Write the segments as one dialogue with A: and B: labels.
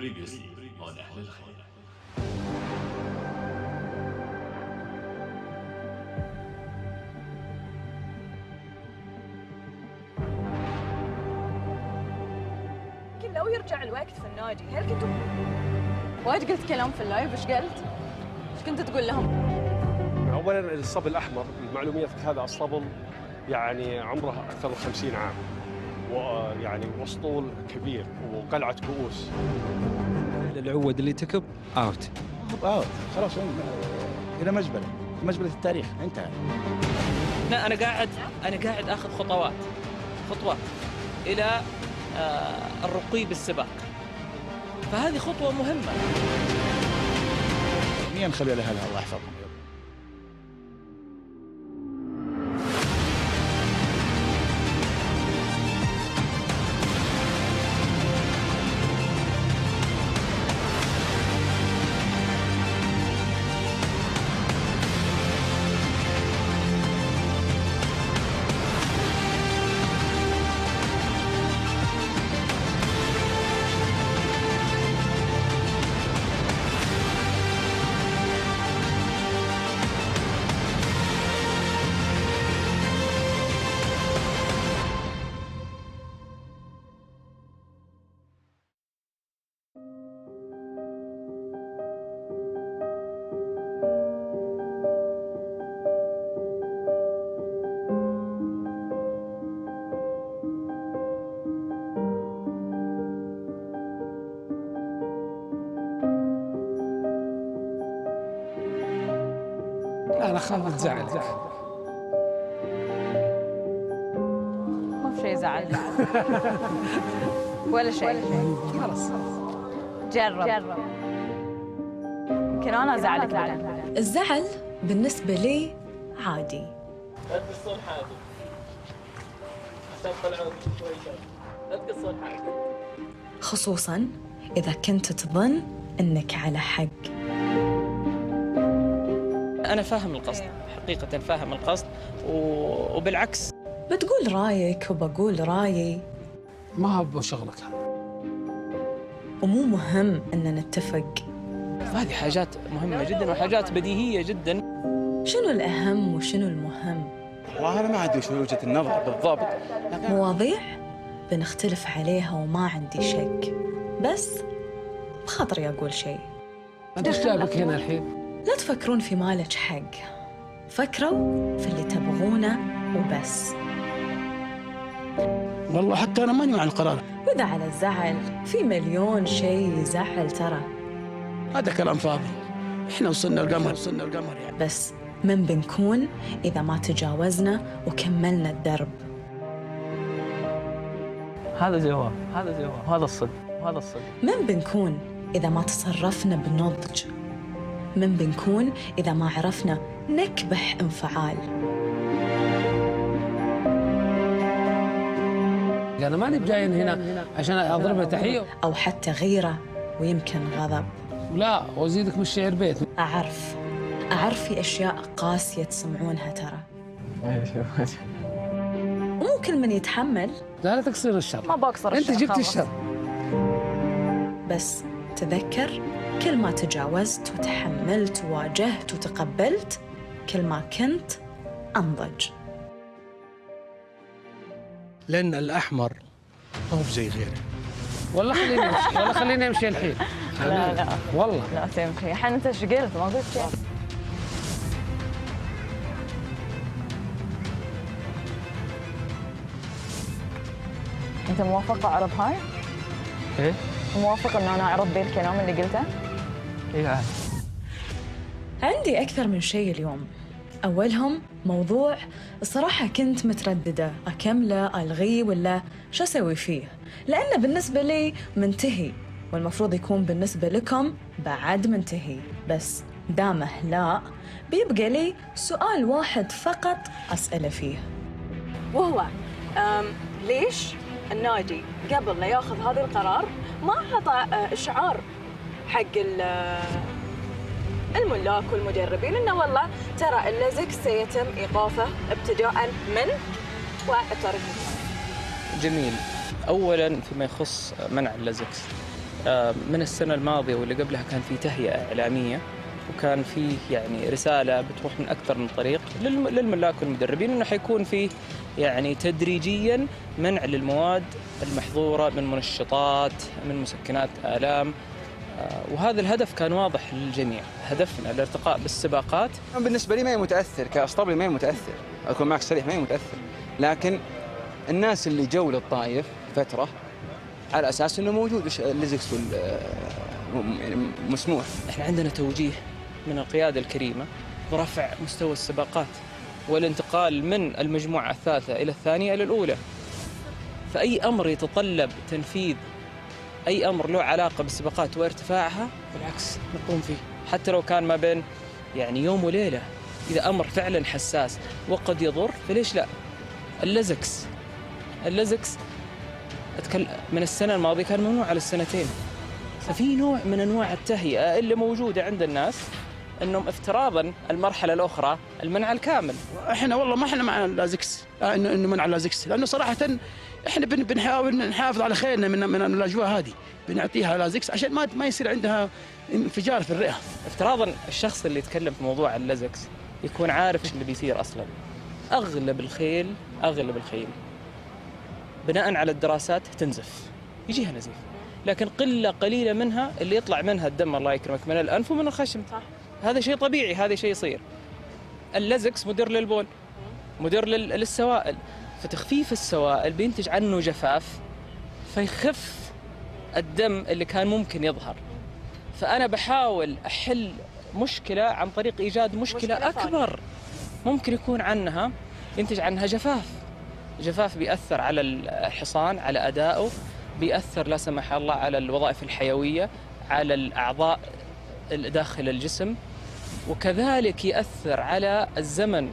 A: Previously on أهل الخير.
B: يمكن لو يرجع الوقت في النادي، هل كنتوا وايد قلت كلام في اللايف؟ ايش قلت؟ ايش كنت تقول لهم؟
C: اولا الصبل الاحمر، معلوميتك هذا الصبل يعني عمره اكثر من 50 عام، ويعني واسطول كبير وقلعه كؤوس.
D: العود اللي تكب اوت
E: خلاص الى مزبله التاريخ انتهى.
F: انا قاعد اخذ خطوات الى الرقي بالسباق، فهذه خطوه مهمه.
E: مين نخلي لها الله يحفظهم.
D: انا خاف تزعل.
B: ما في شيء زعل ولا شيء.
D: خلاص
B: جرب. يمكن انا ازعلك بعدين.
G: الزعل بالنسبة لي عادي.
F: لا تقصون حاجه عشان طلعوا شوي لا تقصون حاجه،
G: خصوصاً إذا كنت تظن أنك على حق.
F: انا فاهم القصد، حقيقه فاهم القصد، وبالعكس
G: بتقول رايك وبقول رايي،
D: ما هو شغلك هذا.
G: ومو مهم أن نتفق.
F: هذه حاجات مهمه جدا وحاجات بديهيه جدا.
G: شنو الأهم وشنو المهم؟
E: والله انا ما ادري شو وجهه النظر بالضبط،
G: مواضيع بنختلف عليها وما عندي شك، بس بخاطري أقول شيء.
D: انت ايش جابك هنا الحين؟
G: لا تفكرون في مالك حق، فكروا في اللي تبغونه وبس.
E: والله حتى انا ماني مع القرار.
G: وإذا على الزعل، في مليون شيء يزعل ترى.
E: هذا كلام فاضي، احنا وصلنا القمر يعني.
G: بس من بنكون إذا ما تجاوزنا وكملنا الدرب؟
F: هذا جواب، هذا الصدق.
G: من بنكون إذا ما تصرفنا بنضج؟ من بنكون إذا ما عرفنا نكبح انفعال؟
D: انا ماني بجايين هنا عشان اضربها تحيه
G: أو حتى غيرة ويمكن غضب.
D: لا، وازيدك من الشعر بيت.
G: أعرف في أشياء قاسية تسمعونها ترى، ومو كل من يتحمل.
D: لا تكسر الشر.
B: ما بكسر
D: انت
B: الشر
D: جبت
B: خلاص.
D: الشر.
G: بس تذكر، كل ما تجاوزت وتحملت وواجهت وتقبلت، كل ما كنت أنضج.
E: لان الاحمر ما هو زي غيره.
D: والله خليني امشي الحين.
B: لا لا
D: والله
B: لا تمشي الحين. انت ايش قلت؟ ما قلت شيء. انت موافق اعرض هاي؟
H: ايه؟
B: موافق ان انا اعرض ذي الكلام اللي قلته؟
H: ايه عادي.
G: عندي أكثر من شيء اليوم. أولهم موضوع الصراحة كنت مترددة أكمله ألغيه ولا شو أسوي فيه، لأنه بالنسبة لي منتهي، والمفروض يكون بالنسبة لكم بعد منتهي، بس دامه لا بيبقى لي سؤال واحد فقط أسأله فيه، وهو ليش النادي قبل لا ياخذ هذا القرار ما أعطى إشعار حق الملاك والمدربين انه والله ترى اللزق سيتم ايقافه ابتداء من والطريق
H: جميل. اولا فيما يخص منع اللزق، من السنه الماضيه واللي قبلها كان في تهيئه اعلاميه، وكان في يعني رساله بتروح من اكثر من طريق للملاك والمدربين انه حيكون في يعني تدريجيا منع للمواد المحظوره من منشطات، من مسكنات الام، وهذا الهدف كان واضح للجميع. هدفنا الارتقاء بالسباقات.
I: بالنسبه لي ما هي متاثر كاسطبل، ما هي متاثر، اكون معك صريح، ما هي متاثر، لكن الناس اللي جو للطائف فتره على اساس انه موجود اللزكس مسموح.
H: احنا عندنا توجيه من القياده الكريمه برفع مستوى السباقات والانتقال من المجموعه الثالثه الى الثانيه الى الاولى. فاي امر يتطلب تنفيذ أي أمر له علاقة بالسباقات وارتفاعها بالعكس نقوم فيه، حتى لو كان ما بين يعني يوم وليلة. إذا أمر فعلا حساس وقد يضر فليش لا؟ اللزكس من السنة الماضية كان ممنوع على السنتين. ففي نوع من أنواع التهيئة اللي موجودة عند الناس أنهم افتراضا المرحلة الأخرى المنع الكامل.
E: احنا والله ما احنا مع اللازكس، انه منع اللازكس، لانه صراحه احنا بنحاول نحافظ على خيرنا من الاجواء هذه، بنعطيها لازكس عشان ما يصير عندها انفجار في الرئه.
H: افتراضا الشخص اللي يتكلم في موضوع اللزكس يكون عارف ايش اللي بيصير اصلا. اغلب الخيل بناء على الدراسات تنزف، يجيها نزيف، لكن قله قليله منها اللي يطلع منها الدم الله يكرمك من الانف ومن الخشم. هذا شيء طبيعي، هذا شيء يصير. اللزكس مدر للبول، مدر للسوائل، فتخفيف السوائل بينتج عنه جفاف فيخف الدم اللي كان ممكن يظهر. فأنا بحاول أحل مشكلة عن طريق إيجاد مشكلة أكبر ممكن يكون عنها ينتج عنها جفاف بيأثر على الحصان، على أدائه، بيأثر لا سمح الله على الوظائف الحيوية، على الأعضاء داخل الجسم، وكذلك يأثر على الزمن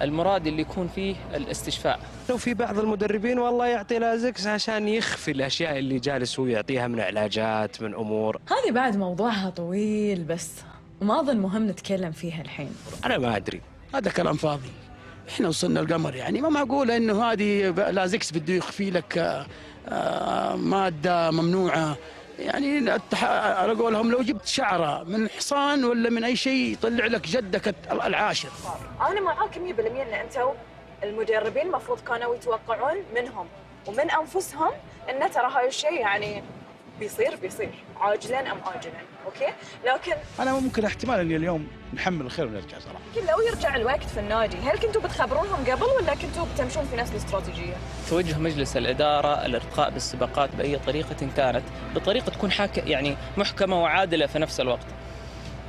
H: المراد اللي يكون فيه الاستشفاء.
J: وفي بعض المدربين والله يعطي لازكس عشان يخفي الاشياء اللي جالس هو يعطيها من علاجات، من امور.
G: هذه بعد موضوعها طويل، بس ما اظن مهم نتكلم فيها الحين.
J: انا ما ادري،
E: هذا كلام فاضي. احنا وصلنا القمر، يعني ما معقوله انه هذه لازكس بده يخفي لك ماده ممنوعه. يعني على قولهم لو جبت شعره من حصان ولا من اي شيء يطلع لك جدك العاشر.
B: انا معاك 100% ان انتم المدربين المفروض كانوا يتوقعون منهم ومن انفسهم ان ترى هاي الشيء يعني بيصير عاجلا ام اجلا، اوكي؟ لكن
K: انا ممكن احتمال اني اليوم نحمل الخير ونرجع صراحه.
B: يمكن لو يرجع الوقت في النادي، هل كنتوا بتخبرونهم قبل ولا كنتوا بتمشون في نفس الاستراتيجيه؟
H: توجه مجلس الاداره الارتقاء بالسباقات باي طريقه كانت، بطريقه تكون يعني محكمه وعادله في نفس الوقت.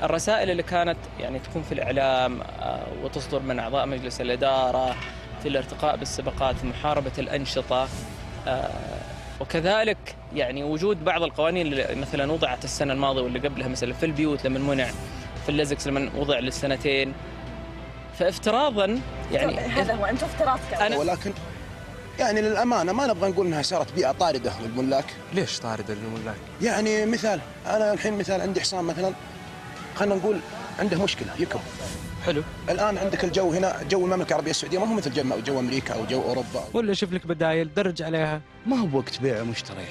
H: الرسائل اللي كانت يعني تكون في الاعلام وتصدر من اعضاء مجلس الاداره في الارتقاء بالسباقات، محاربه الانشطه، وكذلك يعني وجود بعض القوانين اللي مثلا وضعت السنه الماضيه واللي قبلها، مثلا في البيوت لما منع، في اللزكس لما وضع للسنتين. فافتراضا يعني
B: هذا هو انتم افتراض
L: ولكن يعني للامانه ما نبغى نقول انها صارت بيئه طارده للملاك.
J: ليش طارده للملاك؟
L: يعني مثال، انا الحين مثال عندي حصان مثلا، خلينا نقول عنده مشكله يكب.
J: حلو.
L: الان عندك الجو هنا، جو المملكه العربيه السعوديه ما هو مثل جو امريكا او جو اوروبا.
J: ولا شوف لك بدايل درج عليها.
K: ما هو بوقت بيع ومشتري.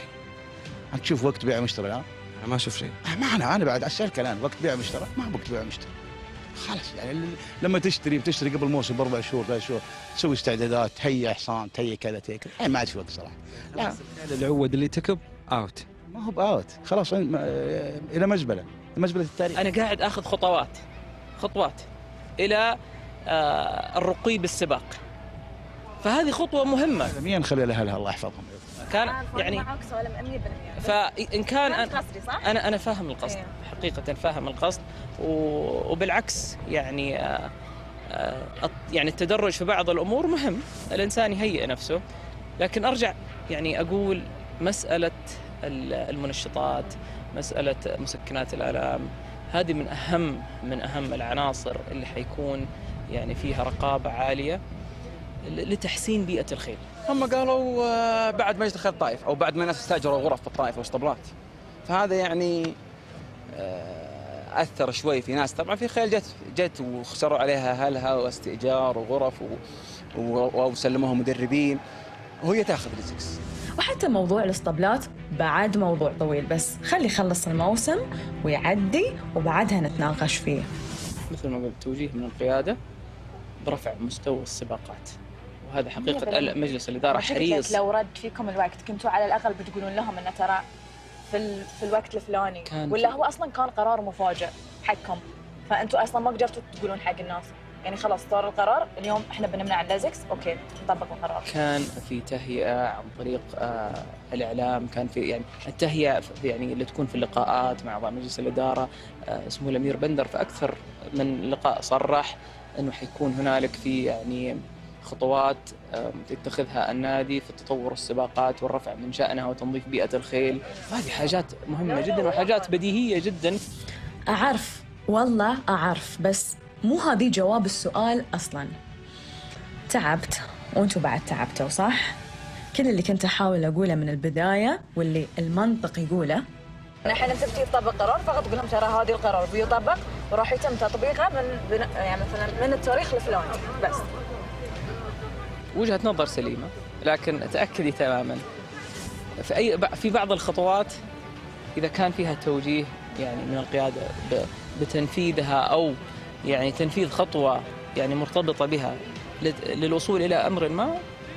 K: انت تشوف وقت بيع ومشتري؟ ها؟
J: انا ما اشوف شيء.
K: ما انا بعد اسالك الان، وقت بيع ومشتري؟ ما هو وقت بيع ومشتري. خلاص يعني لما تشتري قبل موسم ب4 شهور 3 شهور، تسوي استعدادات، تهيئ حصان، تهيئ كذا تهيئ كذا، ما عاد في وقت صراحه.
J: لا العود اللي تكب اوت.
K: ما هو باوت خلاص الى مزبله التاريخ.
H: انا قاعد اخذ خطوات الى الرقي بالسباق، فهذه خطوه مهمه.
K: مين خلي الاهل الله يحفظهم.
H: كان يعني
B: معك سالم 100%.
H: فان كان
B: قصدي صح؟
H: انا فاهم القصد، حقيقه فاهم القصد، وبالعكس يعني يعني التدرج في بعض الامور مهم، الانسان يهيئ نفسه. لكن ارجع يعني اقول مساله المنشطات، مساله مسكنات الالام، هذه من اهم العناصر اللي حيكون يعني فيها رقابه عاليه لتحسين بيئه الخيل.
I: هم قالوا بعد ما يدخل الطائف او بعد ما الناس استاجروا غرف في الطائف واسطبلات، فهذا يعني اثر شوي في ناس. طبعا في خيل جت وخسروا عليها اهلها واستئجار وغرف وسلموها مدربين، وهي تاخذ ليزكس.
G: وحتى موضوع الاسطبلات بعد موضوع طويل، بس خلي يخلص الموسم ويعدي وبعدها نتناقش فيه.
H: مثل ما قلت، توجيه من القياده برفع مستوى السباقات، وهذا حقيقه مجلس الاداره حريص.
B: لو رد فيكم الوقت كنتوا على الاقل بتقولون لهم انه ترى في الوقت الفلاني، ولا هو اصلا كان قرار مفاجئ حقكم، فانتوا اصلا ما قدرتوا تقولون حق الناس يعني خلاص صار القرار اليوم احنا بنمنع اللازكس، اوكي نطبق القرار.
H: كان في تهيئه عن طريق الاعلام، كان في يعني التهيئه يعني اللي تكون في اللقاءات مع اعضاء مجلس الاداره. اسمه الامير بندر في اكثر من لقاء صرح انه حيكون هنالك في يعني خطوات يتخذها النادي في تطور السباقات والرفع من شأنها وتنظيف بيئة الخيل. هذه حاجات مهمة جدا وحاجات بديهية جدا.
G: أعرف والله أعرف، بس مو هذه جواب السؤال أصلا. تعبت وأنتوا بعد تعبتوا صح؟ كل اللي كنت أحاول أقوله من البداية واللي المنطق يقوله
B: الحين انت بتجي تطبق قرار، فقط تقول لهم ترى هذه القرار بيطبق وراح يتم تطبيقه يعني مثلا من التاريخ الفلاني بس.
H: وجهة نظر سليمة، لكن تأكدي تماما في بعض الخطوات إذا كان فيها توجيه يعني من القيادة بتنفيذها أو يعني تنفيذ خطوة يعني مرتبطة بها للوصول إلى أمر ما،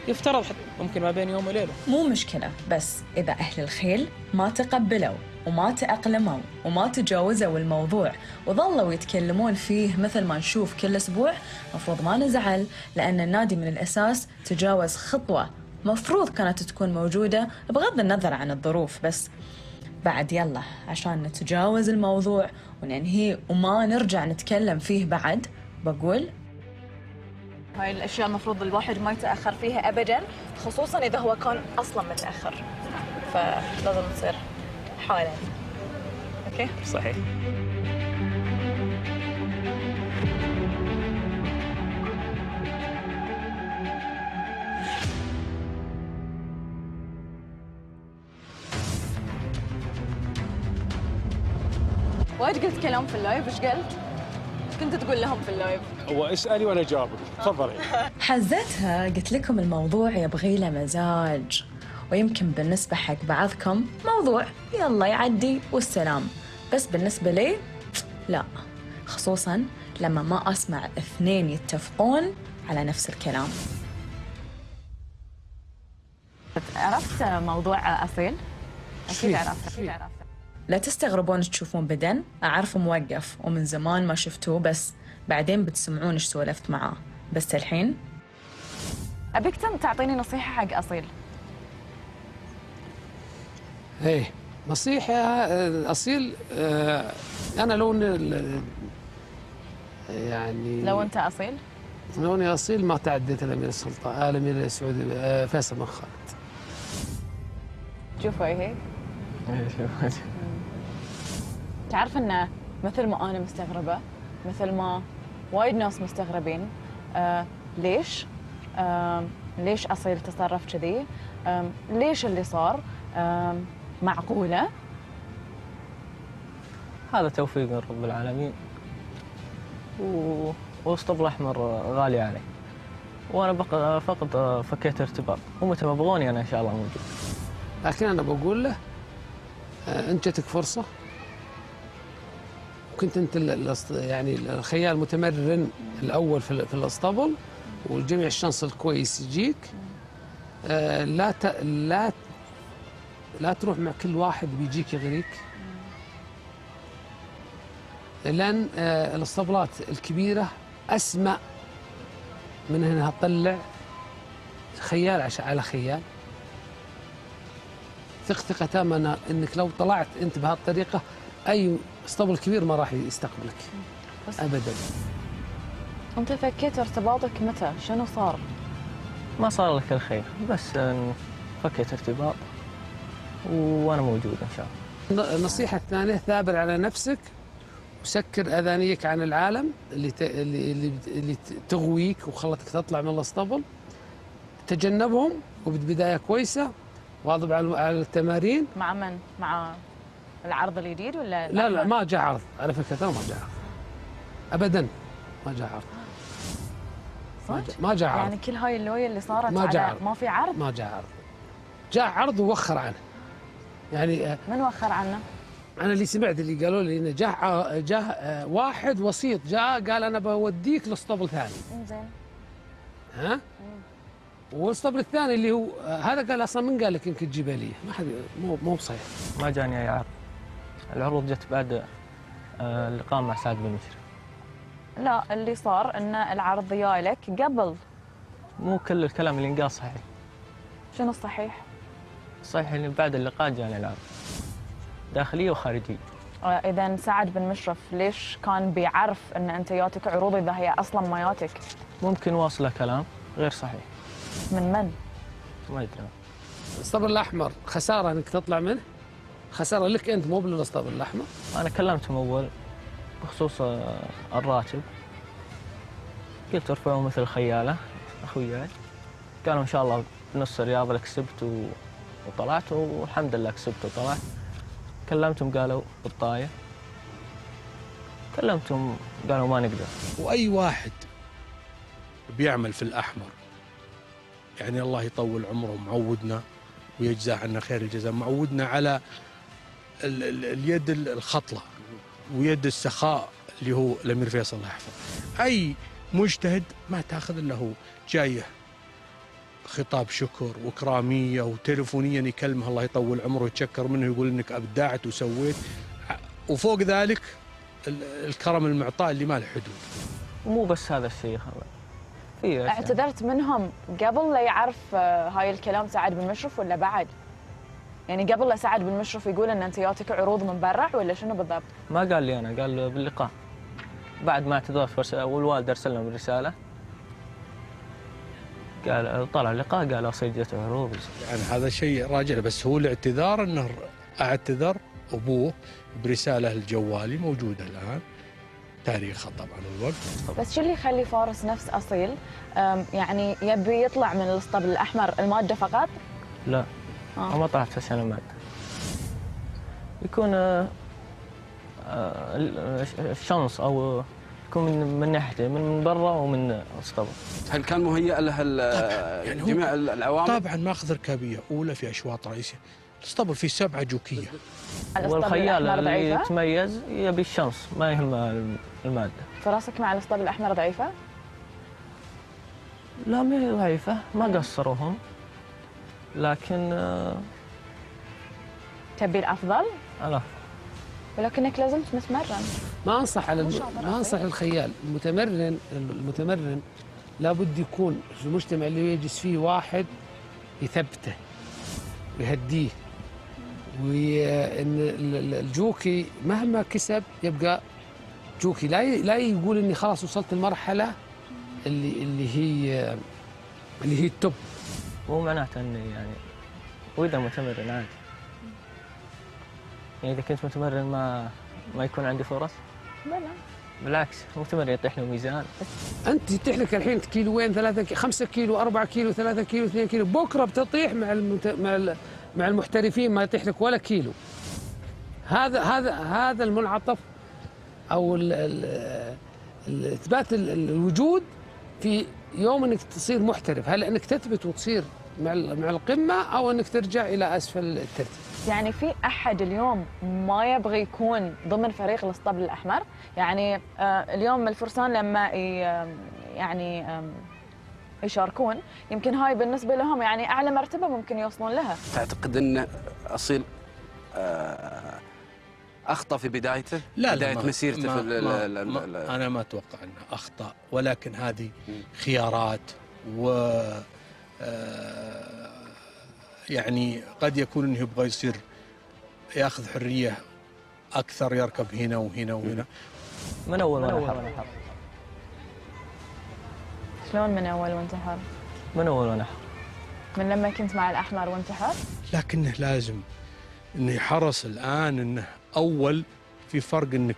H: يفترض ممكن ما بين يوم وليلة.
G: مو مشكلة، بس إذا أهل الخيل ما تقبلوا وما تأقلموا وما تجاوزوا الموضوع وظلوا يتكلمون فيه مثل ما نشوف كل أسبوع، مفروض ما نزعل، لأن النادي من الأساس تجاوز خطوة مفروض كانت تكون موجودة بغض النظر عن الظروف. بس بعد يلا عشان نتجاوز الموضوع وننهيه وما نرجع نتكلم فيه بعد، بقول
B: هاي الأشياء المفروض الواحد ما يتأخر فيها أبداً، خصوصاً إذا هو كان أصلاً متأخر، فلازم تصير حالا. أوكي؟
H: صحيح.
B: وايد قلت كلام في اللايف، إيش قلت؟ إيش كنت تقول لهم في اللايف؟
C: هو اسألي وأنا أجاوبك، تفضلي.
G: حزتها قلت لكم الموضوع يبغي له مزاج، ويمكن بالنسبة حق بعضكم موضوع يلا يعدي والسلام، بس بالنسبة لي لا، خصوصاً لما ما أسمع اثنين يتفقون على نفس الكلام.
B: عرفت موضوع أصيل؟ أكيد عرفت.
G: لا تستغربون تشوفون بدن، أعرف موقف ومن زمان ما شفتوه، بس بعدين بتسمعون إيش سولفت معاه، بس الحين
B: أبيك تعطيني نصيحة حق أصيل.
D: ايه نصيحة أصيل. أنا يعني
B: لو أنت أصيل؟
D: لو أني أصيل ما تعديت الأمير السلطان الأمير السعودي فيصل بن خالد.
B: شوفوا هيك؟ تعرف إنه مثل ما أنا مستغربة، مثل ما وايد ناس مستغربين، ليش أصيل تصرف كذي؟ ليش اللي صار؟ معقولة؟
F: هذا توفيق من رب العالمين، والاسطبل الأحمر غالي علي، وأنا فقط فكيت ارتباط، ومتى ما بغوني أنا إن شاء الله موجود.
D: لكن أنا بقول له أنت جتك فرصة، وكنت أنت يعني الخيال المتمرن الأول في الاسطبل، والجميع الشانس الكويس يجيك. لا لا تروح مع كل واحد بيجيك يغريك، لأن الاسطبلات الكبيرة أسمع من أنها تطلع خيال على خيال. ثقة تامة أنك لو طلعت أنت بهالطريقة أي اسطبل كبير ما راح يستقبلك أبدا.
G: أنت فكيت ارتباطك متى؟ شنو صار؟
F: ما صار لك الخير، بس فكيت ارتباط وأنا موجود إن شاء الله.
D: النصيحة الثانية ثابر على نفسك وسكر أذانيك عن العالم اللي تغويك وخلتك تطلع من الاسطبل. تجنبهم وبداية كويسة، واظب على التمارين.
G: مع من؟ مع العرض الجديد ولا؟
D: لا ما جاء عرض على فكرة، ما جاء عرض أبدا، ما جاء عرض. ما جاء عرض.
G: يعني كل هاي اللوية اللي صارت
D: ما جاء عرض.
G: ما في عرض؟
D: ما جاء عرض. جاء عرض ووخر عنه. يعني
G: من وخر عنه؟
D: أنا اللي سمعت اللي قالوا لي إنه جاء واحد وسيط جاء قال أنا بوديك لاسطبل ثاني.
G: إنزين.
D: ها؟ والاسطبل الثاني اللي هو هذا قال أصلا من قال لك إنك تجيبها لي؟ ما حد مو بصحيح.
F: ما جاني أي عرض. العروض جت بعد اللقاء مع سعد بن مشري.
G: لا، اللي صار إن العرض جايلك قبل.
F: مو كل الكلام اللي انقال صحيح.
G: شنو الصحيح؟
F: صحيح إن بعد اللقاء جاني العرض داخلية وخارجية.
G: إذا سعد بن مشرف ليش كان بيعرف إن أنت ياتك عروض إذا هي أصلاً ما ياتك؟
F: ممكن واصله كلام غير صحيح.
G: من؟
F: ما أدري.
D: الاسطبل الأحمر خسارة إنك تطلع منه، خسارة لك أنت مو بالاسطبل الأحمر.
F: أنا كلمتهم أول بخصوص الراتب، قلت ارفعوا مثل الخيالة أخوياي، قالوا إن شاء الله بنص الرياض لك كسبت وطلعت، والحمد لله كسبت وطلعت. كلمتهم قالوا بالطاية، كلمتهم قالوا ما نقدر.
K: وأي واحد بيعمل في الأحمر يعني الله يطول عمره معودنا ويجزاه عنا خير الجزاء، معودنا على اليد الخطلة ويد السخاء اللي هو الأمير فيصل الله يحفظه. أي مجتهد ما تاخذ إلا هو جايه خطاب شكر وكرامية وتلفونيا يكلمه الله يطول عمره ويتشكر منه يقول إنك أبدعت وسويت، وفوق ذلك الكرم المعطاء اللي ما له حدود.
F: ومو بس هذا الشيء، في
G: اعتذرت منهم قبل لا يعرف هاي الكلام سعد بن مشرف ولا بعد؟ يعني قبل لا سعد بن مشرف يقول ان انت ياتك عروض من برا ولا شنو بالضبط؟
F: ما قال لي انا، قال باللقاء بعد ما اعتذرت والوالد ارسل لهم الرساله، قال طلع اللقاء قال اصيد جت عروض.
K: يعني هذا شيء راجع، بس هو الاعتذار انه اعتذر ابوه برساله الجوالي موجوده الان تاريخها طبعا الوقت.
G: بس شو اللي يخلي فارس نفس اصيل يعني يبي يطلع من الاسطبل الاحمر؟ الماده فقط؟
F: لا ما طلعت عشان الماده، يكون الشمس او يكون من ناحيتين، من برا ومن الاسطبل.
M: هل كان مهيأ له
K: يعني
M: جميع العوامل؟
K: طبعا ماخذ ركابيه اولى في اشواط رئيسيه، الاسطبل فيه 7 جوكيه.
F: والخيال اللي يتميز يبي الشمس ما يهم الماده.
G: فراسك مع الاسطبل الاحمر ضعيفه؟
F: لا ما هي ضعيفه، ما قصروهم، لكن
G: تبي الافضل؟
F: الافضل،
G: ولكنك لازم تتمرن.
D: ما انصح الخيال. المتمرن لابد يكون في المجتمع اللي يجلس فيه واحد يثبته ويهديه، وان الجوكي مهما كسب يبقى جوكي، لا يقول اني خلاص وصلت المرحله اللي هي التوب.
F: مو معناته اني يعني واذا متمرن عادي، يعني اذا كنت متمرن ما يكون عندي فرص؟
G: لا
F: بالعكس، متمرن يطيح له ميزان.
D: انت يطيح لك الحين كيلوين 3 5 كيلو 4 كيلو 3 كيلو 2 كيلو، بكره بتطيح مع المحترفين ما يطيح لك ولا كيلو. هذا المنعطف او اثبات الوجود في يوم انك تصير محترف، هل انك تثبت وتصير مع القمه او انك ترجع الى اسفل الترتيب.
G: يعني في احد اليوم ما يبغى يكون ضمن فريق الاسطبل الاحمر؟ يعني اليوم الفرسان لما يعني
B: يشاركون، يمكن هاي بالنسبة لهم يعني أعلى مرتبة ممكن يوصلون لها.
M: تعتقد أن أصيل أخطأ في بدايته؟
K: لا
M: بداية
K: لا
M: مسيرته في
K: أنا ما أتوقع أنه أخطأ، ولكن هذه خيارات و يعني قد يكون أنه يبغى يصير يأخذ حرية أكثر، يركب هنا وهنا وهنا.
F: من أول وأنا حر.
B: شلون من أول وأنت حر؟
F: من أول وأنا حر.
B: من لما كنت مع الأحمر وأنت حر؟
K: لكنه لازم أنه يحرص الآن أنه أول في فرق أنك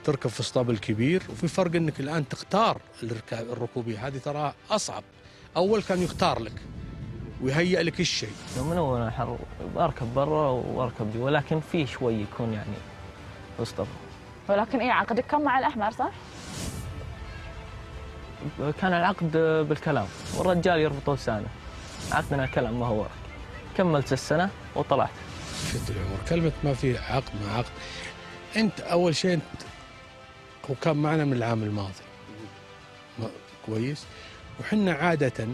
K: تركب في اسطبل كبير، وفي فرق أنك الآن تختار الركوبية، هذه ترى أصعب. أول كان يختار لك ويهيئ لك الشيء.
F: من أول وأنا حر أركب برا وأركب جوا، ولكن في شوي يكون يعني في اسطبل.
B: ولكن إيه عقدك كم مع الأحمر صح؟
F: كان العقد بالكلام والرجال يربطه لسانه. عقدنا كلام ما هو ورق. كملت السنة وطلعت.
K: شفت العمر كلمة ما في عقد مع عقد. أنت أول شيء هو كان معنا من العام الماضي كويس، وحنا عادة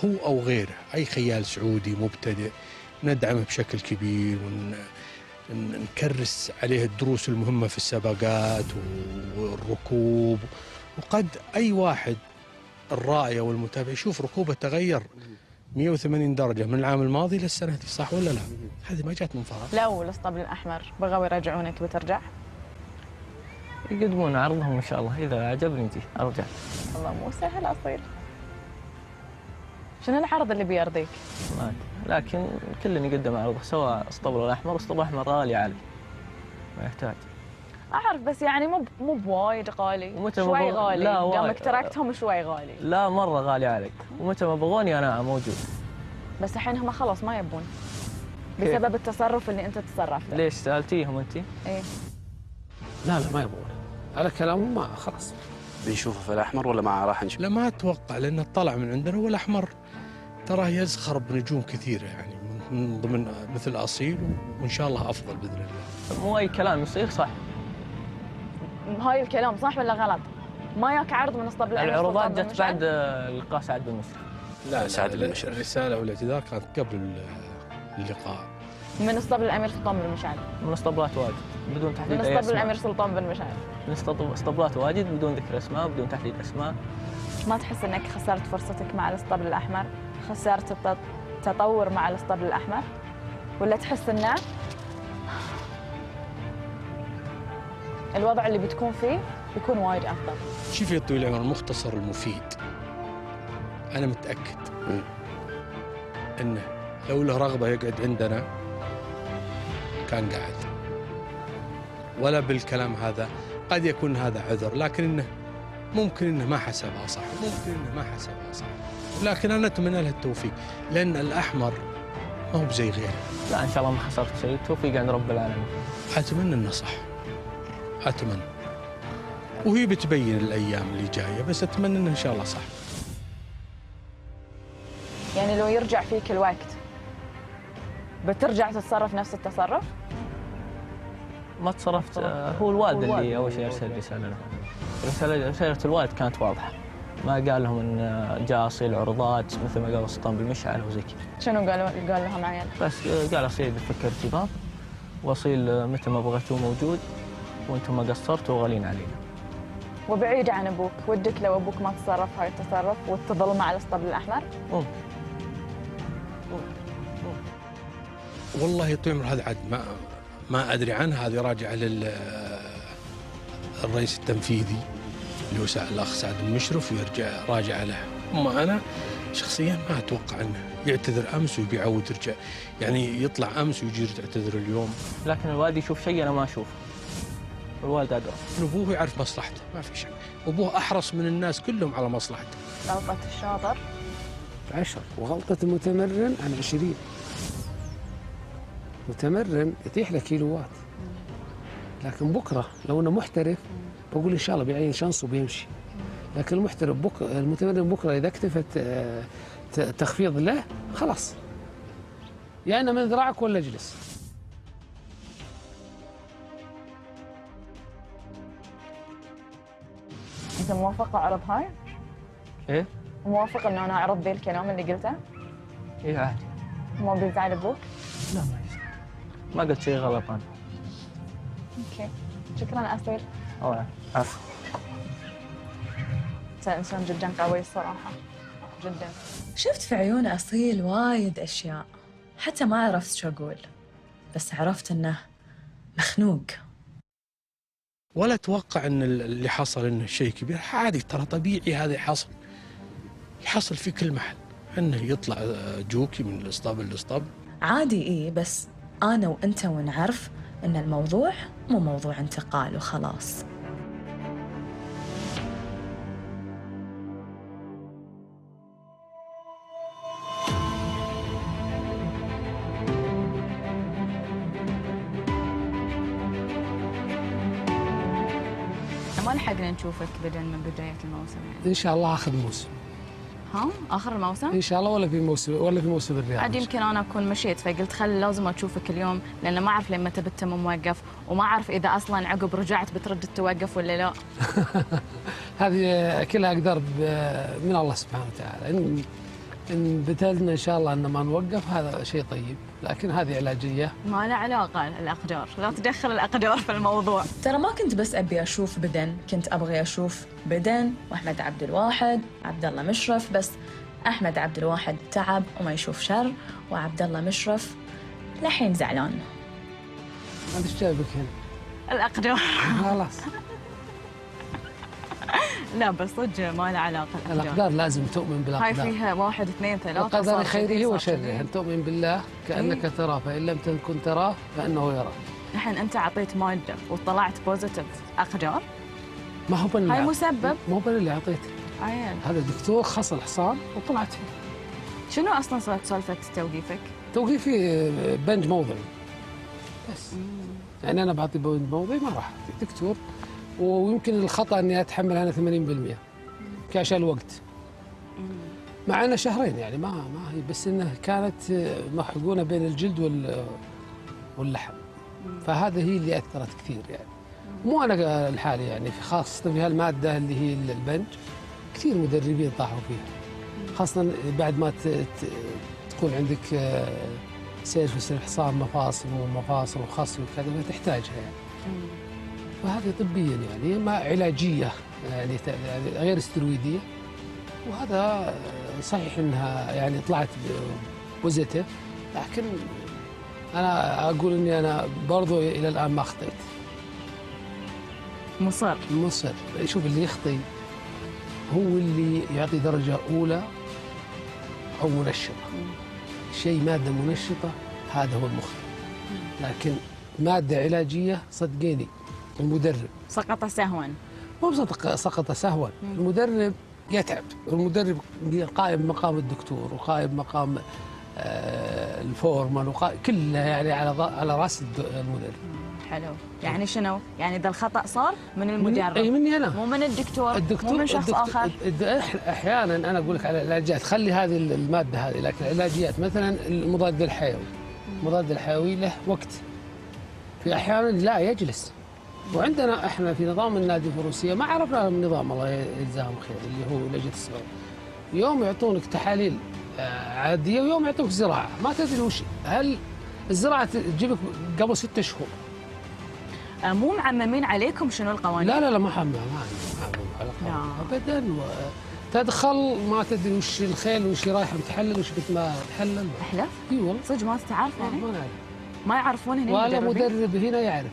K: هو أو غيره أي خيال سعودي مبتدئ ندعمه بشكل كبير ونكرس عليه الدروس المهمة في السباقات والركوب. وقد أي واحد الرائي والمتابع يشوف ركوبه تغير 180 درجة من العام الماضي للسنة هذه، صح ولا لا؟ هذه ما جات من فراغ.
B: لو الاسطبل الأحمر بغوا يرجعونك بترجع؟
F: يقدمون عرضهم إن شاء الله، إذا عجبني أرجع.
B: والله مو سهل أصيل. شنو العرض اللي بيرضيك؟
F: ما أدري، لكن كل يقدم عرضه، سواء اسطبل الأحمر. اسطبل الأحمر غالي علي، ما يحتاج.
B: أعرف بس يعني مو بوايد غالي، شوي غالي.
F: لا
B: دامك تركتهم شوي غالي.
F: لا مرة غالي علي، ومتى ما بغوني أنا موجود.
B: بس الحين هم خلاص ما يبون بسبب التصرف اللي أنت تصرفته.
F: ليش سألتيهم أنت؟
B: إيه.
D: لا ما يبغون على كلامهم، ما خلاص.
M: بنشوفه في الأحمر ولا ما راح نشوف؟
K: لا ما أتوقع، لأنه طلع من عندنا. والأحمر تراه يزخر بنجوم كثيرة يعني من ضمن مثل أصيل، وإن شاء الله أفضل بإذن الله.
F: مو أي كلام يصير صح.
B: هاي الكلام صح ولا غلط؟ ما ياك عرض من اسطبل الأمير
F: العروضات جت بعد لقاء سعد بن مشرف.
K: لا سعد بن مشرف الرسالة والاعتذار كانت قبل اللقاء.
B: من اسطبل الأمير سلطان بن مشعل.
F: من اسطبلات واجد بدون تحديد
B: من
F: أي
B: اسطبل
F: اسماء.
B: الأمير سلطان بن مشعل.
F: من اسطبلات واجد بدون ذكر اسماء، بدون تحديد اسماء.
B: ما تحس انك خسرت فرصتك مع الاسطبل الأحمر؟ خسرت التطور مع الاسطبل الأحمر؟ ولا تحس انه الوضع اللي بتكون فيه بيكون وايد افضل؟
K: شوف يا طويل العمر، المختصر المفيد أنا متأكد أنه لو له رغبة يقعد عندنا كان قاعد، ولا بالكلام هذا. قد يكون هذا عذر، لكن إنه ممكن إنه ما حسبها صح، ممكن إنه ما حسبها صح، لكن أنا أتمنى له التوفيق، لأن الأحمر ما هو بزي غيره.
F: لا إن شاء الله ما خسرت شيء، التوفيق عند رب العالمين.
K: أتمنى إنه صح، أتمنى، وهي بتبين الأيام اللي جاية، بس أتمنى إنه إن شاء الله صح.
B: يعني لو يرجع فيك الوقت بترجع تتصرف نفس التصرف؟
F: ما تصرفت. هو الوالد اللي أول شيء أرسل رسالة له. رسالة الوالد كانت واضحة، ما قال لهم إن جاء أصيل عروضات مثل ما قال سلطان بالمشعل أو زي كذا.
B: شنو قال لهم عيال؟
F: بس قال أصيل بفكر ارتباط، وأصيل متى ما بغيتوه موجود، وأنتم ما قصرتوا غالين علينا.
B: وبعيد عن أبوك، ودك لو أبوك ما تصرف هاي التصرف وتظل مع الاسطبل الأحمر؟
K: والله يا طويل العمر هذا عاد ما أدري عنه، هذه راجعة للرئيس التنفيذي اللي هو الأخ سعد المشرف، ويرجع راجع له. أما أنا شخصيا ما أتوقع أنه يعتذر أمس ويبي يعود يرجع، يعني يطلع أمس ويجي يعتذر اليوم.
F: لكن الوالد يشوف شيء أنا ما أشوفه، والوالد أدرى.
K: أبوه يعرف مصلحته، ما في شك. أبوه أحرص من الناس كلهم على مصلحته.
B: غلطة الشاطر
D: 10 وغلطة المتمرن عن 20. متمرن يتيح له كيلوات، لكن بكره لو انه محترف بقول ان شاء الله بيعين شانس وبيمشي. لكن المحترف المتمرن بكره اذا اكتفت تخفيض له خلاص، يا انا من ذراعك ولا اجلس.
B: انت موافق على عرض هاي؟
F: ايه
B: موافق انه انا اعرض ذي الكلام اللي قلته؟
F: اي عادي.
B: مو بيزعل ابوك؟
F: لا ما قلت شيء غلط انا.
B: اوكي شكرا اصيل.
F: عفوا.
B: انت انسان جدا قوي الصراحه جدا.
G: شفت في عيون أصيل وايد أشياء حتى ما عرفت شو أقول، بس عرفت إنه مخنوق.
K: ولا اتوقع ان اللي حصل انه شيء كبير، عادي ترى طبيعي هذا يحصل في كل محل، انه يطلع جوكي من الاسطبل للاسطبل.
G: عادي إيه، بس أنا وأنت ونعرف إن الموضوع مو موضوع انتقال وخلاص.
N: ما لحقنا نشوفك بدل من بداية الموسم يعني.
D: ان شاء الله اخر موسم.
N: ها؟ آخر الموسم؟
D: ان شاء الله ولا في موسم الرياض.
N: عاد يمكن أنا أكون مشيت فقلت خل لازم أشوفك اليوم لأن ما أعرف لما تبي تتم موقف وما أعرف إذا أصلاً عقب رجعت بترد توقف ولا لا.
D: هذه كلها أقدار من الله سبحانه وتعالى. إن بتلنا إن شاء الله أن ما نوقف هذا شيء طيب، لكن هذه علاجية
N: ما له علاقة الأقدار، لا تدخل الأقدار في الموضوع.
G: ترى ما كنت بس أبي أشوف بدن، كنت أبغي أشوف بدن وأحمد عبد الواحد، عبد الله مشرف، بس أحمد عبد الواحد تعب وما يشوف شر، وعبد الله مشرف لحين زعلان.
D: أنت إيش جايبك هنا؟
N: الأقدار.
D: خلاص.
N: لا بس صدق ما له علاقة
D: الأقدار لازم تؤمن بالأقدار.
N: هاي فيها 1 2 3.
D: القدر خيره وشره، أن تؤمن بالله كأنك تراه، فإن لم تكن تراه فإنه يراك.
N: الحين أنت أعطيت مادة وطلعت بوزيتيف أقدار.
D: ما هو
N: هاي مسبب.
D: مو اللي أعطيته.
N: عيال.
D: هذا الدكتور خص الحصان وطلعت فيه.
N: شنو أصلاً صارت سالفة توقيفك؟
D: توقيفي بنج موضعي. بس. يعني أنا بعطي بنج موضعي ما راح أعطي دكتور، ويمكن الخطأ إني أتحمل أنا 80% كعشان الوقت. مع أنه شهرين يعني ما هي، بس إنه كانت محقونة بين الجلد واللحم. فهذا هي اللي أثرت كثير يعني. مو أنا الحالي يعني، خاصة في هالمادة اللي هي البنج كثير مدربين طاحوا فيها، خاصة بعد ما تكون عندك سيرفس الحصان مفاصل ومفاصل وخص وكذا فتحتاجها يعني. فهذه طبيا يعني ما علاجية يعني غير استرويدية، وهذا صحيح انها يعني طلعت بوزيتيف، لكن انا اقول اني انا برضو الى الان ما اخطيت.
N: مصر.
D: شوف اللي يخطي هو اللي يعطي درجة أولى أو منشطة. شيء مادة منشطة هذا هو المخطئ، لكن مادة علاجية صدقيني المدرب
N: سقط سهوا.
D: مو سقط سهوا، المدرب يتعب، المدرب قائم مقام الدكتور وقائم مقام الفورمان كله يعني على راس المدرب.
N: حلو. يعني شنو؟ يعني ذا الخطأ صار من المدرب.
D: اي مني انا،
N: مو من الدكتور مو من شخص اخر.
D: احيانا انا اقول لك على العلاجات خلي هذه الماده هذه، لكن العلاجيات مثلا المضاد الحيوي، المضاد الحيوي له وقت، في احيانا لا يجلس. وعندنا احنا في نظام النادي الفروسيه ما عرفنا النظام الله يجزاهم خير اللي هو لجنه السعوديه، يوم يعطونك تحاليل عاديه ويوم يعطوك زراعه، ما تدري وش هل الزراعه تجيبك قبل 6 شهور.
N: مو معممين عليكم شنو القوانين؟
D: لا ما حمل على ابدا. تدخل ما تدري وش الخيل وش رايح متحلل وش بت ما تحلل.
N: احلف؟
D: اي والله
N: صدق ما تعرف يعني؟
D: ما نعرف.
N: ما يعرفون هنا
D: ولا مدرب هنا يعرف.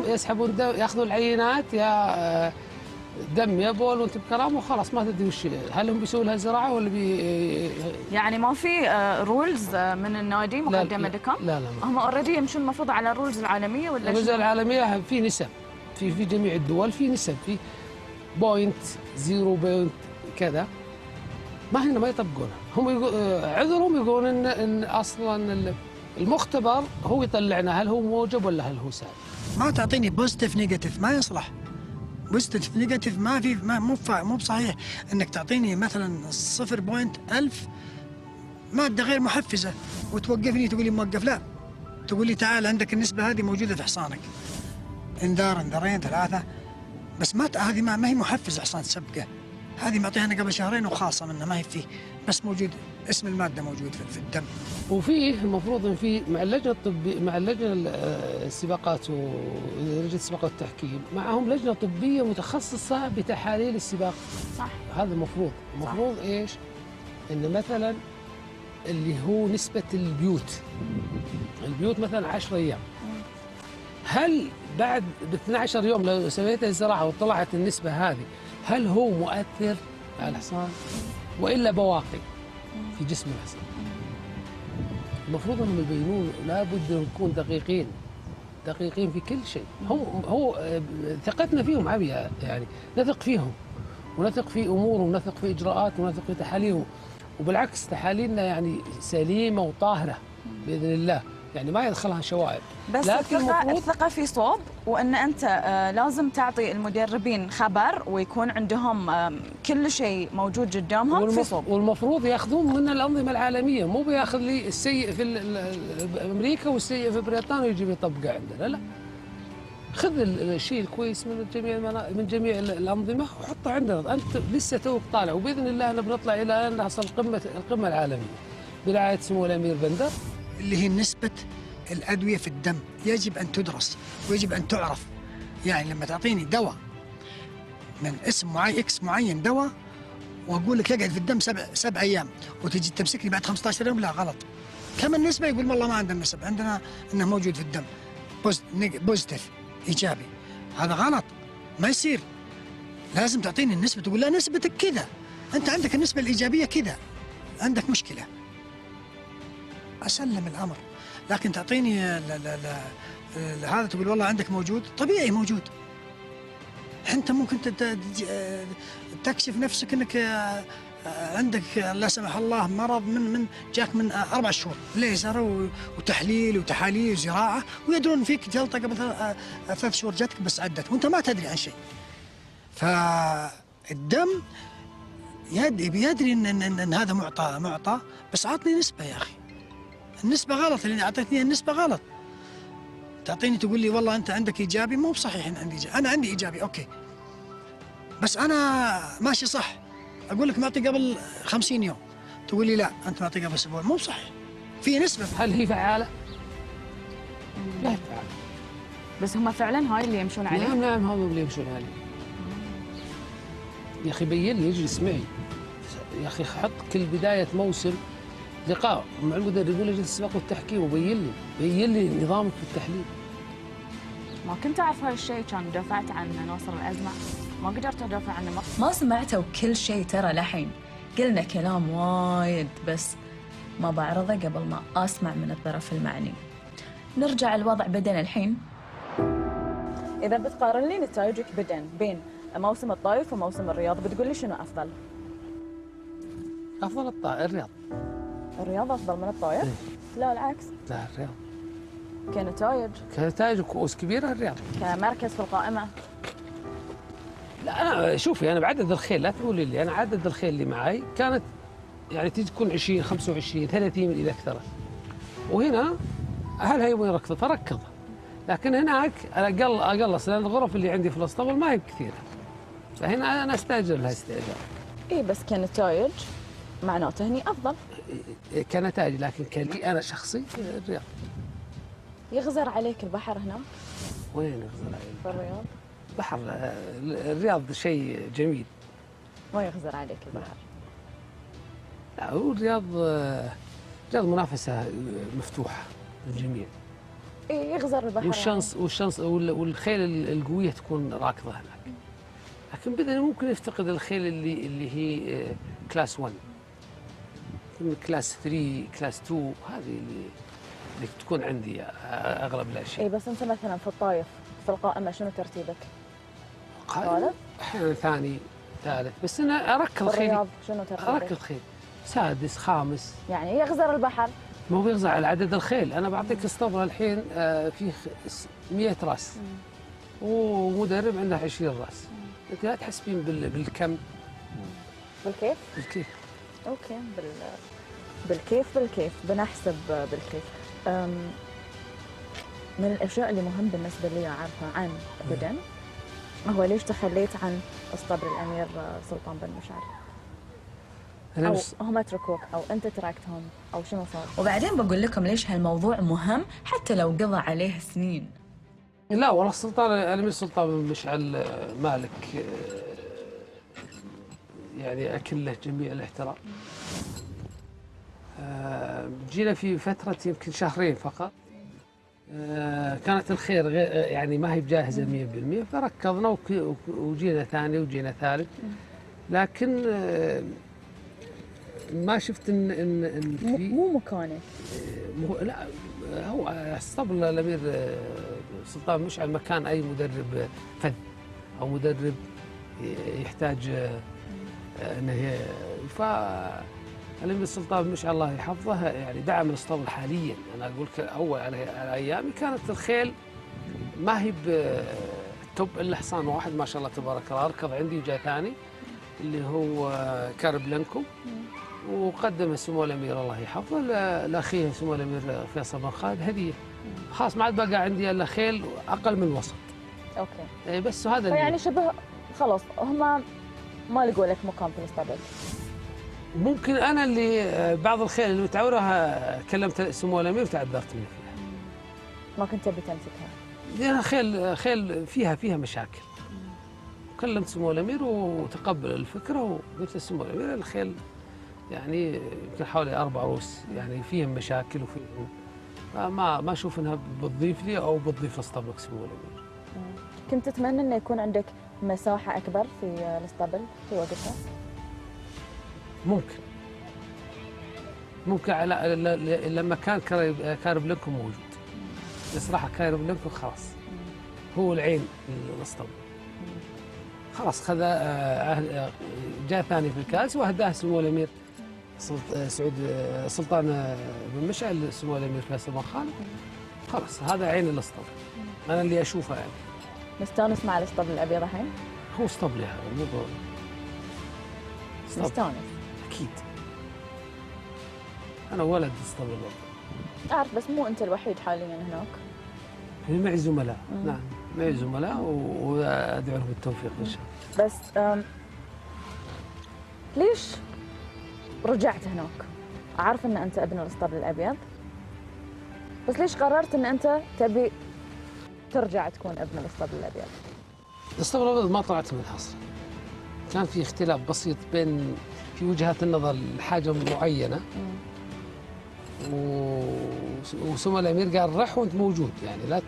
D: يسحبون دم ياخذون العينات يا دم يا بول وانت بكرامه وخلاص ما تدري وش هل هم بيسووا لها زراعه ولا
N: يعني ما في رولز من النادي مقدمه لكم؟
D: لا
N: هم اوريدي يمشون المفروض على الرولز العالميه ولا
D: الرولز العالميه في نسب في جميع الدول في نسب في بوينت 0 كذا ما هنا ما يطبقونها. هم عذرهم يقولون ان اصلا المختبر هو يطلعنا هل هو موجب ولا هل هو سالب.
O: ما تعطيني بوزيتيف نيجاتيف ما يصلح. بوزيتيف نيجاتيف ما في مو بصحيح انك تعطيني مثلا 0.1000 ماده غير محفزه وتوقفني تقول لي موقف. لا تقول لي تعال عندك النسبه هذه موجوده في حصانك، انذار انذارين 3 بس ما هذه ما هي محفزه حصان تسبقه. هذه معطيها قبل شهرين وخاصه منها ما هي فيه، بس موجود اسم الماده موجود في الدم.
D: وفيه المفروض ان في مع اللجنه الطبيه، مع اللجنه السباقات ولجنه السباقات والتحكيم، معهم لجنه طبيه متخصصه بتحاليل السباق.
N: صح.
D: هذا المفروض ايش؟ ان مثلا اللي هو نسبه البيوت مثلا 10 ايام، هل بعد ب 12 يوم لو سويت الزراعه وطلعت النسبه هذه، هل هو مؤثر على الحصان والا بواقي في جسم الحصان؟ المفروض انهم يبينون، لابد ان نكون دقيقين في كل شيء. هو ثقتنا فيهم عاليه، يعني نثق فيهم ونثق في امورهم ونثق في اجراءاتهم ونثق في تحاليلهم، وبالعكس تحاليلنا يعني سليمه وطاهره باذن الله، يعني ما يدخلها شوائب.
G: بس الثقة في صوب، وأن أنت لازم تعطي المدربين خبر ويكون عندهم كل شيء موجود قدامهم في صوب.
D: والمفروض ياخذون من الأنظمة العالمية، مو بياخذ لي السيء في أمريكا والسيء في بريطانيا ويجي يطبقه عندنا، لا. خذ الشيء الكويس من جميع الأنظمة وحطه عندنا. أنت لسه توك طالع، وبإذن الله أنا بنطلع إلى أن نحصل القمة العالمية برعاية سمو الأمير بندر.
O: اللي هي نسبة الأدوية في الدم يجب أن تدرس ويجب أن تعرف. يعني لما تعطيني دواء من اسم معين إكس معين دواء وأقول لك يقعد في الدم سبع أيام وتجي تمسكني بعد 15 يوم، لا غلط. كم النسبة؟ يقول والله ما عندنا نسبة، عندنا إنه موجود في الدم بوزيتيف إيجابي. هذا غلط، ما يصير. لازم تعطيني النسبة، تقول لا نسبتك كذا، أنت عندك النسبة الإيجابية كذا، عندك مشكلة، أسلم الأمر. لكن تعطيني هذا تقول والله عندك موجود، طبيعي موجود. أنت ممكن تكشف نفسك أنك عندك لا سمح الله مرض من جاك من 4 شهور، ليزر وتحليل وتحاليل وزراعة، ويدرون فيك جلطة قبل 3 شهور جاتك بس عدت وأنت ما تدري عن شيء. فالدم بيدري إن هذا معطى، بس عطني نسبة يا أخي. النسبة غلط، اللي أعطيتني النسبة غلط. تعطيني تقول لي والله أنت عندك إيجابي، مو بصحيح إن عندي إيجابي. أنا عندي إيجابي أوكي، بس أنا ماشي صح. أقول لك معطي قبل 50 يوم، تقول لي لا أنت معطي قبل أسبوع، مو بصحيح. في نسبة.
D: هل هي فعالة؟ لا فعالة.
N: بس هم فعلا هاي اللي يمشون عليه؟
D: نعم هم اللي يمشون عليه. يا أخي بين لي، يجلس معي يا أخي، حط كل بداية موسم لقاء مع المدرب لجنة السباق والتحكيم وبين لي نظامك في التحليل.
N: ما كنت أعرف هاي الشيء، كان دافعت عنه ناصر الأزمة، ما قدرت أدافع عنه.
G: ما سمعتوا كل شيء ترى لحين، قلنا كلام وايد بس ما بعرضه قبل ما أسمع من الطرف المعني. نرجع الوضع بدن الحين. إذا بتقارن لي نتائجك بدن بين موسم الطايف وموسم الرياض، بتقول لي شنو أفضل؟
D: أفضل الرياض.
G: الرياض أفضل من الطايف؟ لا العكس.
D: لا الرياض.
N: كنتائج
D: وكؤوس كبيرة الرياض.
N: كمركز في القائمة.
D: لا أنا شوفي، أنا بعدد الخيل، لا تقولي لي، أنا عدد الخيل اللي معي كانت يعني تكون 20 25 30 إذا أكثر. وهنا أهلها يبون يركض فركض، لكن هناك أنا أقلص، لأن الغرف اللي عندي في الاسطبل ما هي كثيرة، فهنا أنا أستأجر لها استئجار.
G: إيه بس كنتائج معناته هني أفضل.
D: كنتائج، لكن كلي أنا شخصي الرياض.
G: يغزر عليك البحر هناك؟
D: وين يغزر عليك؟
G: في الرياض؟
D: بحر الرياض شيء جميل.
G: ما يغزر عليك البحر.
D: لا هو الرياض منافسة مفتوحة للجميع.
G: إيه يغزر البحر.
D: والشمس والخيل القوية تكون راكضة هناك. لكن بدنا ممكن يفتقد الخيل اللي هي كلاس 1. كلاس 3 كلاس 2 هذه اللي تكون عندي اغلب الاشياء.
G: اي بس انت مثلا في الطايف في القائمه شنو ترتيبك؟
D: ثالث؟ احيانا ثاني ثالث، بس انا اركض خيل.
G: الرياض شنو ترتيبك؟
D: اركض خيل سادس خامس.
G: يعني يغزر البحر؟
D: مو بيغزر على عدد الخيل، انا بعطيك اسطبل الحين فيه 100 راس ومدرب عنده 20 راس. انت لا تحسبين بالكم.
G: بالكيف؟
D: بالكيف.
G: اوكي بالكيف بنحسب بالكيف. من الاشياء اللي مهم بالنسبه لي اعرفها عن بدن هو ليش تخليت عن اسطبل الامير سلطان بن مشعل؟ او هم تركوك او انت تركتهم او شنو صار؟ وبعدين بقول لكم ليش هالموضوع مهم حتى لو قضى عليه سنين.
D: لا والله الامير سلطان بن مشعل مالك يعني اكل له جميع الاحترام. جينا في فترة يمكن شهرين فقط، كانت الخير يعني ما هي بجاهزة 100%، فركضنا وجينا ثاني وجينا ثالث، لكن ما شفت ان في
G: مو مكانه.
D: لا هو اسطبل الامير سلطان مشعل مكان اي مدرب فذ او مدرب يحتاج انه الامير سلطان مشعل الله يحفظه يعني دعم الاسطبل حاليا. انا اقول لك اول على ايامي كانت الخيل ما هي بالتوب الا حصان واحد ما شاء الله تبارك الله ركض عندي وجاء ثاني اللي هو كاربلنكو، وقدم سمو الامير الله يحفظه لاخيه سمو الامير فيصل بن خالد هديه. خلاص ما عاد بقى عندي الا خيل اقل من وسط.
G: اوكي.
D: بس هذا
G: يعني شبه خلاص هم ما لقوا لك مكان في الاسطبل.
D: ممكن انا اللي بعض الخيل اللي متعورها كلمت سمو الامير وتعذرت منه فيها.
G: ما كنت تبي تمسكها؟
D: لانها خيل فيها مشاكل. كلمت سمو الامير وتقبل الفكره وقلت لسمو الامير الخيل يعني يمكن حوالي 4 روس يعني فيهم مشاكل وفيهم ما اشوف انها بتضيف لي او بتضيف لاسطبلك سمو الامير.
G: كنت تتمنى انه يكون عندك مساحه اكبر في الاسطبل في وقتها؟
D: ممكن على لما كان كاربلنكو موجود. بصراحه كاربلنكو خلاص هو العين الاسطبل. خلاص خذ جاء ثاني في الكاس واهداه سمو الامير سلطان بن مشعل سمو الامير فيصل بن خالد. خلاص هذا عين الاسطبل انا اللي اشوفه يعني.
G: مستانس مع الاسطبل الابيض الحين؟
D: هو اسطبلي هذا مو
G: مستانس
D: اكيد. انا ولد اسطبل
G: اعرف بس مو انت الوحيد حاليا هناك.
D: معي زملاء. نعم معي زملاء وادعو لهم بالتوفيق ان شاء الله.
G: بس ليش رجعت هناك؟ اعرف ان انت ابن الاسطبل الابيض، بس ليش قررت ان انت تبي ترجع تكون ابن الاسطبل الابيض؟
D: الاسطبل الابيض ما طلعت منها اصلا. كان في اختلاف بسيط بين في وجهات النظر لحاجه معينه وسمو الامير قال رح وانت موجود يعني لا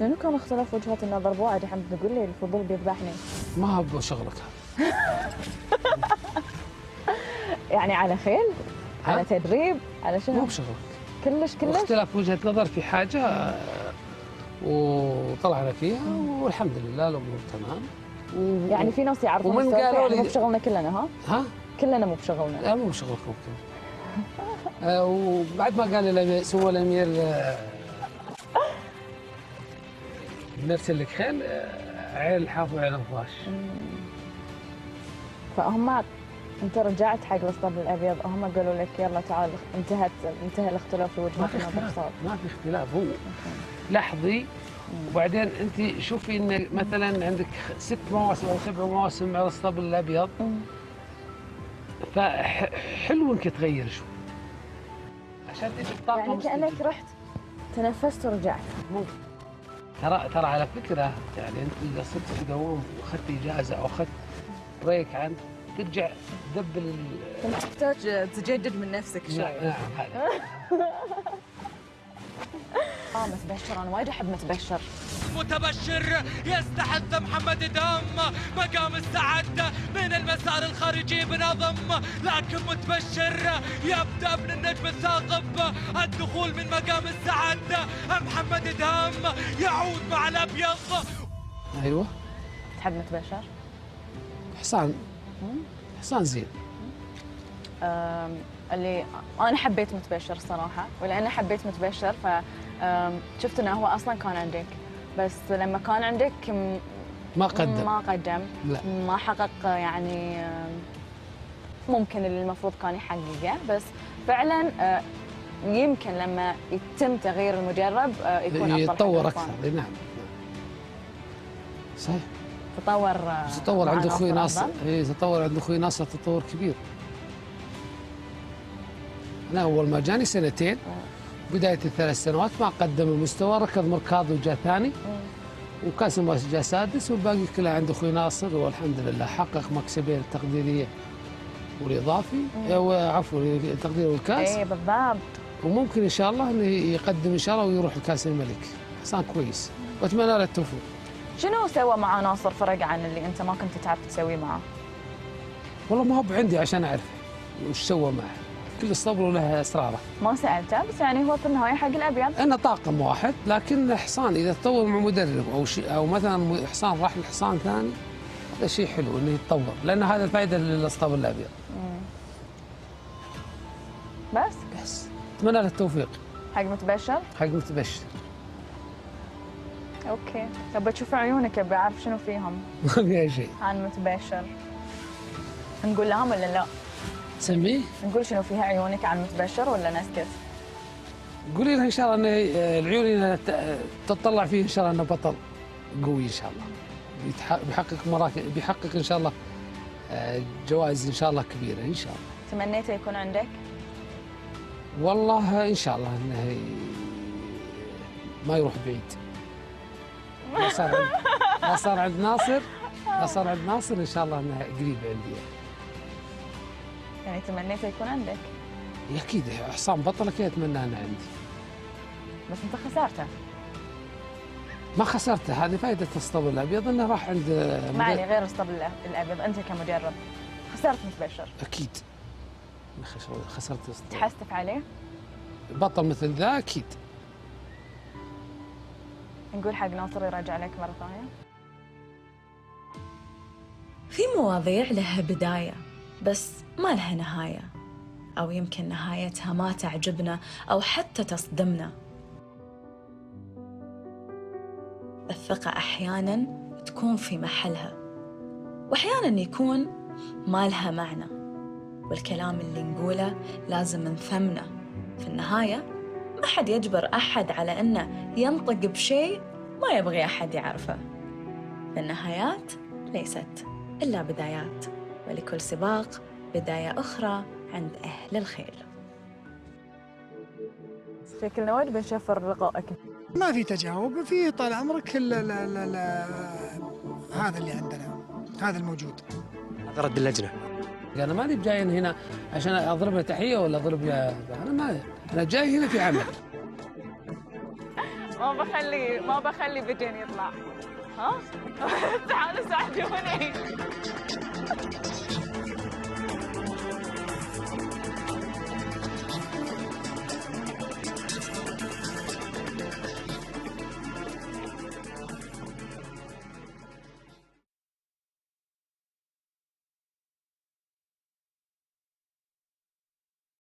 G: لانه كان اختلاف وجهات النظر بواعد. الحين تقول لي الفضول بيذبحني.
D: ما هو شغلك هذا.
G: يعني على خيل؟ على تدريب؟ على شنو؟
D: مو بشغلك.
G: كلش
D: اختلاف وجهة نظر في حاجة وطلعنا فيها والحمد لله الأمور تمام.
G: يعني في ناس يعرفون
D: ومن قالوا لي
G: مو بشغلنا كلنا ها؟ كلنا مو بشغلنا.
D: لا مو بشغلكم وبعد ما قال لي سمو الأمير نرسل لك خيل عيل الحافظ وعيل الفراش.
G: فهم انت رجعت حق الاسطبل الابيض هم قالوا لك يلا تعال انتهى الاختلاف في وجهات النظر صار.
D: ما في اختلاف هو لحظي. وبعدين انت شوفي ان مثلا عندك 6 مواسم او 7 مواسم مع الاسطبل الابيض فحلو انك تغير شوي عشان تجي الطاقه.
G: يعني كانك رحت تنفست ورجعت.
D: ترى على فكره يعني انت اذا صرت في دوام واخذت اجازه او اخذت بريك عن ترجع تدبل
B: انت تحتاج تجدد من نفسك شوي.
D: نعم هذا.
G: متبشر انا وايد احب متبشر.
P: متبشر يستحث محمد دام مقام السعادة من المسار الخارجي بنظم، لكن متبشر يبدأ من النجم الثاقب الدخول من مقام السعادة. محمد دام يعود مع الأبيض.
D: ايوه
G: تحب متبشر؟
D: حصان زين.
G: اللي انا حبيت متبشر الصراحه، ولان حبيت متبشر فشفت انه هو اصلا كان عندك، بس لما كان عندك
D: ما قدم
G: لا. ما حقق يعني ممكن اللي المفروض كان يحققه، بس فعلا يمكن لما يتم تغيير المدرب يكون افضل
D: يتطور اكثر. نعم صحيح.
N: تطور
D: عند
N: مع
D: اخوي ناصر،
N: أفضل؟
D: تطور عند اخوي ناصر تطور كبير. انا اول ما جاني سنتين بدايه ال3 سنوات ما قدم المستوى، ركض مركاض وجاء ثاني، وكاس المؤسسة جاء سادس، والباقي كله عند اخوي ناصر، والحمد لله حقق مكسبين التقديريه والاضافي، عفوا التقدير والكاس.
N: اي بالضبط.
D: وممكن ان شاء الله انه يقدم ان شاء الله ويروح لكاس الملك. حصان كويس واتمنى له التوفيق.
N: شنو سوى مع ناصر فرق عن اللي انت ما كنت تعرف تسويه معه؟
D: والله ما هو بعندي عشان اعرف وش سوى معه، كل اسطبل له اسراره.
N: ما سالته، بس يعني هو في النهايه حق الابيض.
D: انا طاقم واحد، لكن حصان اذا تطور مع مدرب او شيء، او مثلا حصان راح لحصان ثاني، هذا شيء حلو انه يتطور، لان هذا الفائده للاسطبل الابيض.
N: بس
D: اتمنى له التوفيق.
N: حق متبشر؟
D: حق متبشر.
N: اوكي، طب بتشوف عيونك ابي اعرف شنو فيهم.
D: ما فيها شيء.
N: عن متبشر. نقول لهم ولا لا؟
D: سميه؟
N: نقول شنو فيها عيونك عن متبشر ولا نسكت؟
D: قولي له ان شاء الله ان العيون تطلع فيه ان شاء الله انه بطل قوي ان شاء الله. بيحقق مراكز، بيحقق ان شاء الله جوائز ان شاء الله كبيره ان شاء الله.
N: تمنيته يكون عندك؟
D: والله ان شاء الله انه ما يروح بعيد. ما صار عند ناصر ان شاء الله انه قريب عندي.
N: يعني تمنيته يكون عندك؟
D: اكيد حصان بطل اكيد اتمنى انه عندي.
N: بس انت خسرته.
D: ما خسرته، هذه فائده الاسطبل الابيض انه راح عند
N: ما علي غير الاسطبل الابيض، انت كمدرب خسرت متبشر.
D: اكيد خسرت الاسطبل.
N: تحسف عليه؟
D: بطل مثل ذا اكيد.
N: نقول حق ناصر يرجع لك مره ثانيه.
G: في مواضيع لها بداية بس ما لها نهاية، أو يمكن نهايتها ما تعجبنا أو حتى تصدمنا. الثقة أحياناً تكون في محلها، وأحياناً يكون ما لها معنى، والكلام اللي نقوله لازم نثمنه. في النهاية ما حد يجبر أحد على أنه ينطق بشيء ما يبغي أحد يعرفه. النهايات ليست إلا بدايات، ولكل سباق بداية أخرى عند أهل الخيل.
N: شكلنا وين بنشفر لقائك؟
O: ما في تجاوب، في طال عمرك هذا اللي عندنا، هذا الموجود.
J: هذا رد اللجنه.
D: انا ماني جاي هنا عشان اضرب له تحيه ولا اضرب له، انا جاي هنا في عمل.
N: ما بخلي بجين يطلع. ها؟ تعالوا ساعدوني.